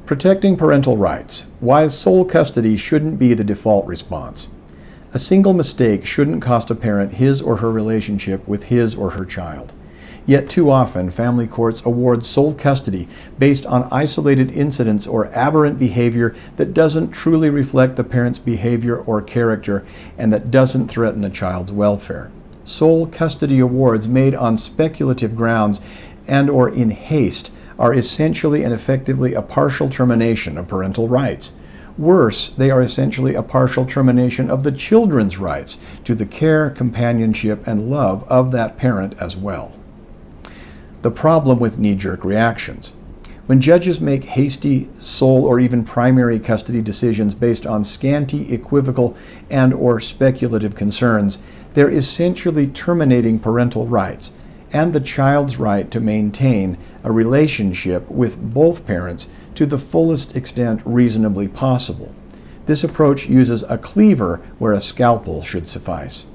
Protecting parental rights. Why sole custody shouldn't be the default response. A single mistake shouldn't cost a parent his or her relationship with his or her child. Yet too often, family courts award sole custody based on isolated incidents or aberrant behavior that doesn't truly reflect the parent's behavior or character and that doesn't threaten a child's welfare. Sole custody awards made on speculative grounds and or in haste are essentially and effectively a partial termination of parental rights. Worse, they are essentially a partial termination of the children's rights to the care, companionship, and love of that parent as well. The problem with knee-jerk reactions. When judges make hasty, sole, or even primary custody decisions based on scanty, equivocal, and or speculative concerns, they're essentially terminating parental rights and the child's right to maintain a relationship with both parents to the fullest extent reasonably possible. This approach uses a cleaver where a scalpel should suffice.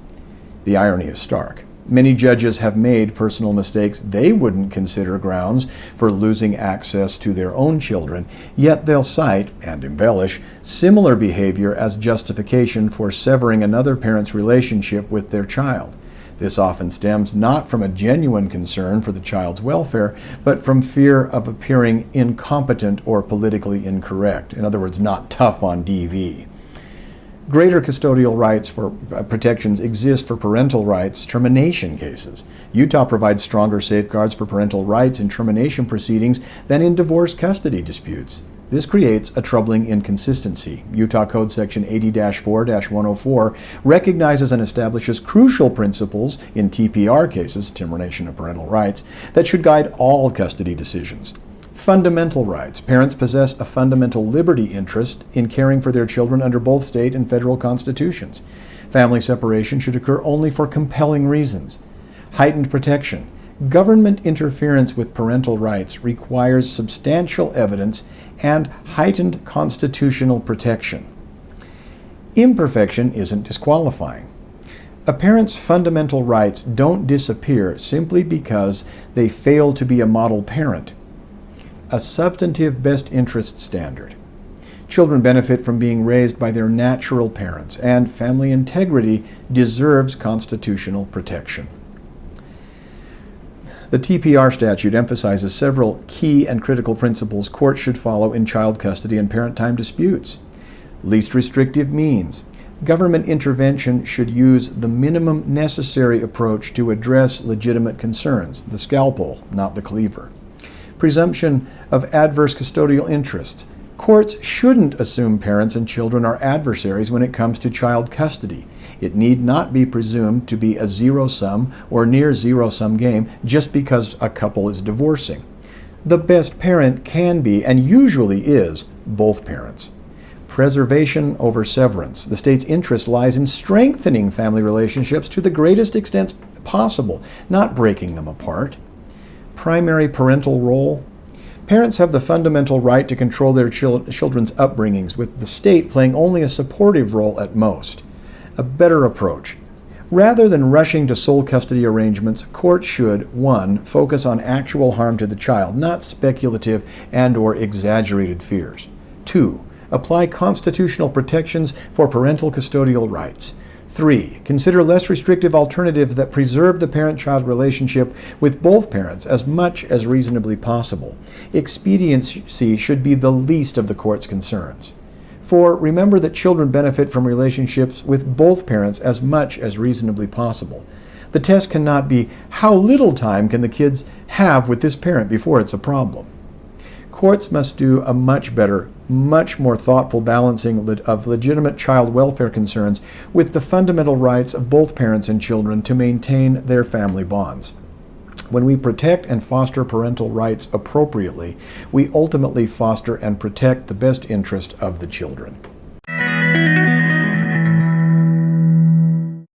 The irony is stark. Many judges have made personal mistakes they wouldn't consider grounds for losing access to their own children, yet they'll cite, and embellish, similar behavior as justification for severing another parent's relationship with their child. This often stems not from a genuine concern for the child's welfare, but from fear of appearing incompetent or politically incorrect. In other words, not tough on DV. Greater custodial rights for protections exist for parental rights termination cases. Utah provides stronger safeguards for parental rights in termination proceedings than in divorce custody disputes. This creates a troubling inconsistency. Utah Code Section 80-4-104 recognizes and establishes crucial principles in TPR cases, termination of parental rights, that should guide all custody decisions. Fundamental rights. Parents possess a fundamental liberty interest in caring for their children under both state and federal constitutions. Family separation should occur only for compelling reasons. Heightened protection. Government interference with parental rights requires substantial evidence and heightened constitutional protection. Imperfection isn't disqualifying. A parent's fundamental rights don't disappear simply because they fail to be a model parent. A substantive best interest standard. Children benefit from being raised by their natural parents, and family integrity deserves constitutional protection. The TPR statute emphasizes several key and critical principles courts should follow in child custody and parent time disputes. Least restrictive means. Government intervention should use the minimum necessary approach to address legitimate concerns, the scalpel, not the cleaver. Presumption of adverse custodial interests. Courts shouldn't assume parents and children are adversaries when it comes to child custody. It need not be presumed to be a zero-sum or near zero-sum game just because a couple is divorcing. The best parent can be, and usually is, both parents. Preservation over severance. The state's interest lies in strengthening family relationships to the greatest extent possible, not breaking them apart. Primary parental role. Parents have the fundamental right to control their children's upbringings, with the state playing only a supportive role at most. A better approach. Rather than rushing to sole custody arrangements, courts should, 1, focus on actual harm to the child, not speculative and or exaggerated fears. 2, apply constitutional protections for parental custodial rights. 3, consider less restrictive alternatives that preserve the parent-child relationship with both parents as much as reasonably possible. Expediency should be the least of the court's concerns. 4, remember that children benefit from relationships with both parents as much as reasonably possible. The test cannot be how little time can the kids have with this parent before it's a problem. Courts must do a much better, much more thoughtful balancing of legitimate child welfare concerns with the fundamental rights of both parents and children to maintain their family bonds. When we protect and foster parental rights appropriately, we ultimately foster and protect the best interest of the children.